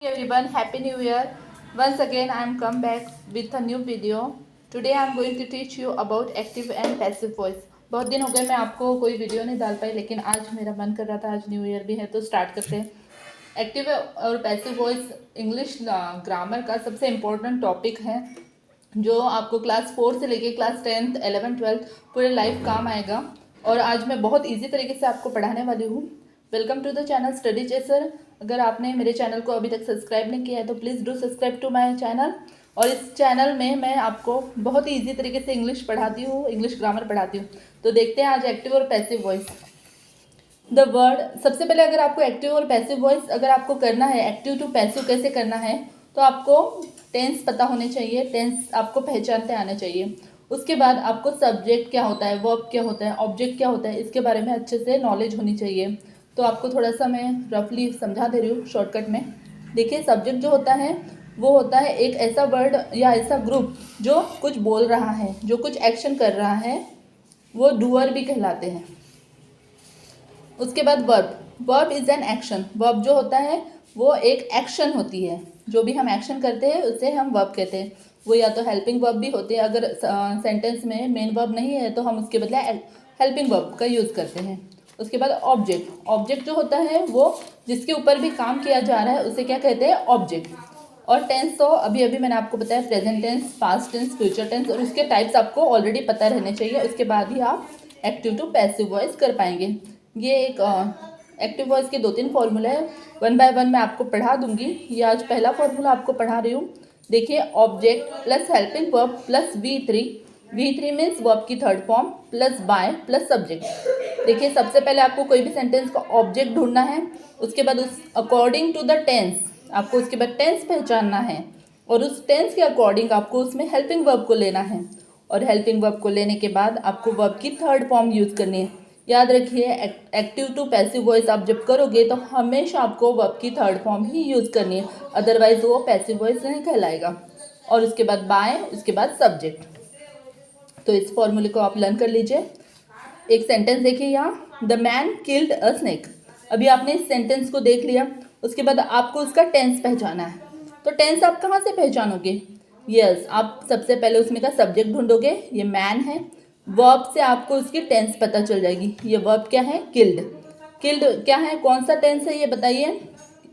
Everyone, happy new year. Once again I am come back with a new video. Today I am going to teach you about active and passive voice. बहुत दिन हो गए मैं आपको कोई video नहीं डाल पाई, लेकिन आज मेरा मन कर रहा था, आज न्यू ईयर भी है तो स्टार्ट करते हैं। एक्टिव और पैसिव वॉइस इंग्लिश ग्रामर का सबसे इम्पोर्टेंट टॉपिक है, जो आपको क्लास 4 से लेके क्लास 10th 11th 12th पूरे लाइफ काम आएगा। और आज मैं बहुत ईजी तरीके से आपको पढ़ाने वाली हूँ। Welcome to the channel Study Chaser. अगर आपने मेरे चैनल को अभी तक सब्सक्राइब नहीं किया है तो please do subscribe to my channel. और इस चैनल में मैं आपको बहुत ही ईजी तरीके से इंग्लिश पढ़ाती हूँ, इंग्लिश ग्रामर पढ़ाती हूँ। तो देखते हैं आज एक्टिव और पैसिव वॉइस। द वर्ड, सबसे पहले अगर आपको एक्टिव और पैसिव वॉइस अगर आपको करना है, एक्टिव टू पैसिव कैसे करना है, तो आपको टेंस पता होने चाहिए, टेंस आपको पहचानते आने चाहिए। उसके बाद आपको सब्जेक्ट क्या होता है, वर्ब क्या होता है, ऑब्जेक्ट क्या होता है, इसके बारे में अच्छे से नॉलेज होनी चाहिए। तो आपको थोड़ा सा मैं रफली समझा दे रही हूँ शॉर्टकट में। देखिए, सब्जेक्ट जो होता है वो होता है एक ऐसा वर्ड या ऐसा ग्रुप जो कुछ बोल रहा है, जो कुछ एक्शन कर रहा है, वो डूअर भी कहलाते हैं। उसके बाद verb, verb is an action. Verb जो होता है वो एक एक्शन होती है, जो भी हम एक्शन करते हैं उसे हम वर्ब कहते हैं। वो या तो हेल्पिंग वर्ब भी होते हैं, अगर सेंटेंस में मेन वर्ब नहीं है तो हम उसके बदले हेल्पिंग वर्ब का यूज़ करते हैं। उसके बाद ऑब्जेक्ट, ऑब्जेक्ट जो होता है वो जिसके ऊपर भी काम किया जा रहा है उसे क्या कहते हैं, ऑब्जेक्ट। और टेंस तो अभी अभी मैंने आपको बताया, present tense, past tense, future tense, और उसके टाइप्स आपको ऑलरेडी पता रहने चाहिए। उसके बाद ही आप एक्टिव टू पैसिव वॉइस कर पाएंगे। ये एक एक्टिव वॉइस के 2-3 फॉर्मूला है, 1 बाय 1 मैं आपको पढ़ा दूंगी। ये आज पहला फॉर्मूला आपको पढ़ा रही हूँ। देखिए, object plus helping verb plus V3 means verb की third form, plus by plus subject. देखिए, सबसे पहले आपको कोई भी सेंटेंस का ऑब्जेक्ट ढूंढना है, उसके बाद उस अकॉर्डिंग टू द टेंस आपको उसके बाद टेंस पहचानना है, और उस टेंस के अकॉर्डिंग आपको उसमें हेल्पिंग वर्ब को लेना है, और हेल्पिंग वर्ब को लेने के बाद आपको वर्ब की थर्ड फॉर्म यूज़ करनी है। याद रखिए, एक्टिव टू पैसिव वॉइस आप जब करोगे तो हमेशा आपको वर्ब की थर्ड फॉर्म ही यूज़ करनी है, अदरवाइज वो पैसिव वॉइस नहीं कहलाएगा। और उसके बाद बाय, उसके बाद सब्जेक्ट। तो इस फॉर्मूले को आप लर्न कर लीजिए। एक सेंटेंस देखिए यहाँ, the man killed a snake. अभी आपने इस सेंटेंस को देख लिया, उसके बाद आपको उसका टेंस पहचाना है। तो टेंस आप कहाँ से पहचानोगे? यस, आप सबसे पहले उसमें का सब्जेक्ट ढूंढोगे, ये मैन है। वर्ब से आपको उसकी टेंस पता चल जाएगी। ये वर्ब क्या है, किल्ड। किल्ड क्या है, कौन सा टेंस है ये बताइए?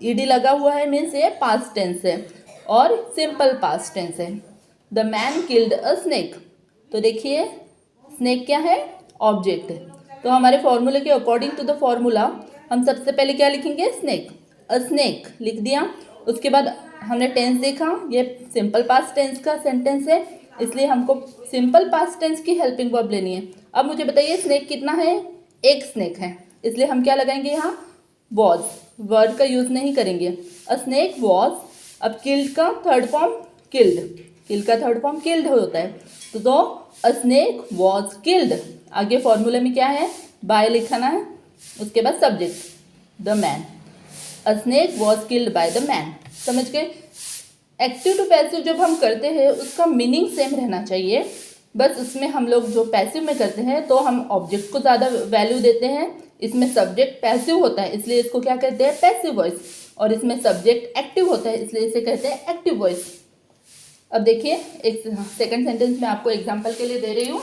ईडी लगा हुआ है, मीन्स ये पास्ट टेंस है और सिंपल पास्ट टेंस है। The man killed a snake. तो देखिए, स्नेक क्या है, ऑब्जेक्ट है। तो हमारे फॉर्मूले के अकॉर्डिंग टू द फॉर्मूला हम सबसे पहले क्या लिखेंगे, स्नेक। अ स्नेक लिख दिया। उसके बाद हमने टेंस देखा, ये सिंपल पास्ट टेंस का सेंटेंस है, इसलिए हमको सिंपल पास्ट टेंस की हेल्पिंग वर्ब लेनी है। अब मुझे बताइए, स्नेक कितना है? एक स्नेक है, इसलिए हम क्या लगाएंगे यहाँ, वॉज। वर्ड का यूज़ नहीं करेंगे। अ स्नेक वॉज। अब किल्ड का थर्ड फॉर्म किल्ड, किल्ड का थर्ड फॉर्म किल्ड होता है। तो अ स्नेक वॉज किल्ड। आगे फॉर्मूले में क्या है, बाय लिखना है, उसके बाद subject the man. A snake was killed by the man. समझ गए? एक्टिव टू पैसिव जब हम करते हैं उसका मीनिंग सेम रहना चाहिए, बस उसमें हम लोग जो पैसिव में करते हैं तो हम ऑब्जेक्ट को ज़्यादा वैल्यू देते हैं। इसमें सब्जेक्ट पैसिव होता है, इसलिए इसको क्या कहते हैं, पैसिव वॉइस। और इसमें सब्जेक्ट एक्टिव होता है, इसलिए इसे कहते हैं एक्टिव वॉइस। अब देखिए, एक सेकंड सेंटेंस मैं आपको एग्जांपल के लिए दे रही हूँ,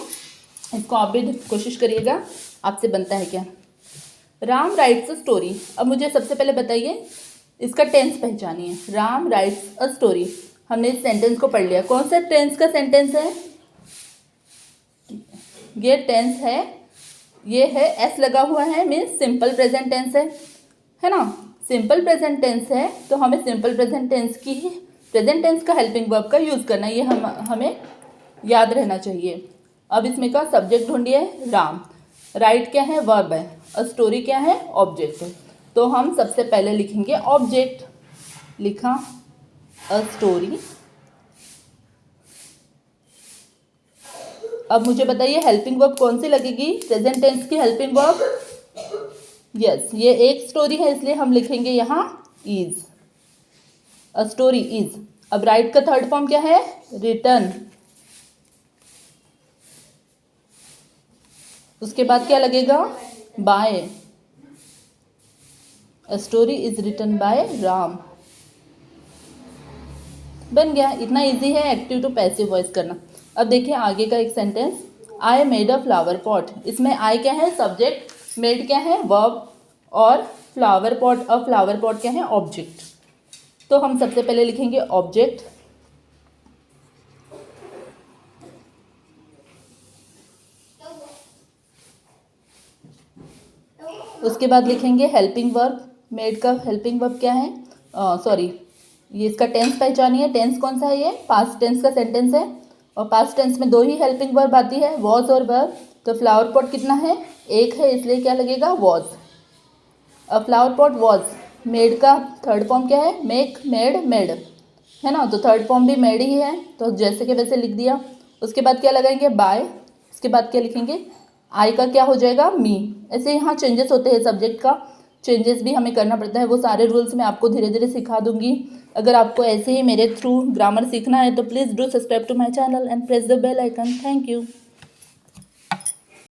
इसको आप भी कोशिश करिएगा आपसे बनता है क्या। Ram writes a story. अब मुझे सबसे पहले बताइए, इसका टेंस पहचानिए। राम राइट्स अ स्टोरी, हमने इस सेंटेंस को पढ़ लिया। कौन सा टेंस का सेंटेंस है? ये टेंस है, ये है एस लगा हुआ है, मीन्स सिंपल प्रेजेंट टेंस है ना। सिंपल प्रेजेंट टेंस है तो हमें सिंपल प्रेजेंट टेंस की ही प्रेजेंट टेंस का हेल्पिंग वर्ब का यूज़ करना है, ये हमें याद रहना चाहिए। अब इसमें का सब्जेक्ट ढूंढिए, राम। राइट क्या है, वर्ब है। अ स्टोरी क्या है, ऑब्जेक्ट है। तो हम सबसे पहले लिखेंगे ऑब्जेक्ट। लिखा अ स्टोरी। अब मुझे बताइए, हेल्पिंग वर्ब कौन सी लगेगी, प्रेजेंट टेंस की हेल्पिंग वर्ब? यस, ये एक स्टोरी है, इसलिए हम लिखेंगे यहाँ इज। A story is. अब राइट का थर्ड फॉर्म क्या है, रिटन। उसके बाद क्या लगेगा, by. A story is written by Ram. बन गया। इतना इजी है एक्टिव टू पैसिव वॉइस करना। अब देखिए आगे का एक sentence, I made a flower pot. इसमें आई क्या है? सब्जेक्ट, मेड क्या है? वर्ब, और फ्लावर पॉट, अ फ्लावर पॉट क्या है? ऑब्जेक्ट। तो हम सबसे पहले लिखेंगे ऑब्जेक्ट, उसके बाद लिखेंगे हेल्पिंग वर्ब। मेड का हेल्पिंग वर्ब क्या है? सॉरी, ये इसका टेंस पहचानिए। टेंस कौन सा है? ये पास्ट टेंस का सेंटेंस है, और पास्ट टेंस में 2 ही हेल्पिंग वर्ब आती है, वॉज और वर। तो फ्लावर पॉट कितना है? 1 है, इसलिए क्या लगेगा? वॉज। अब फ्लावर पॉट वॉज। मेड का थर्ड फॉर्म क्या है? मेक, मेड, मेड, है ना। तो थर्ड फॉर्म भी मेड ही है, तो जैसे कि वैसे लिख दिया। उसके बाद क्या लगाएंगे? बाय। उसके बाद क्या लिखेंगे? आई का क्या हो जाएगा? मी। ऐसे यहाँ चेंजेस होते हैं, सब्जेक्ट का चेंजेस भी हमें करना पड़ता है। वो सारे रूल्स मैं आपको धीरे धीरे सिखा दूंगी। अगर आपको ऐसे ही मेरे थ्रू ग्रामर सीखना है तो please do subscribe to my channel and press the bell icon. Thank you.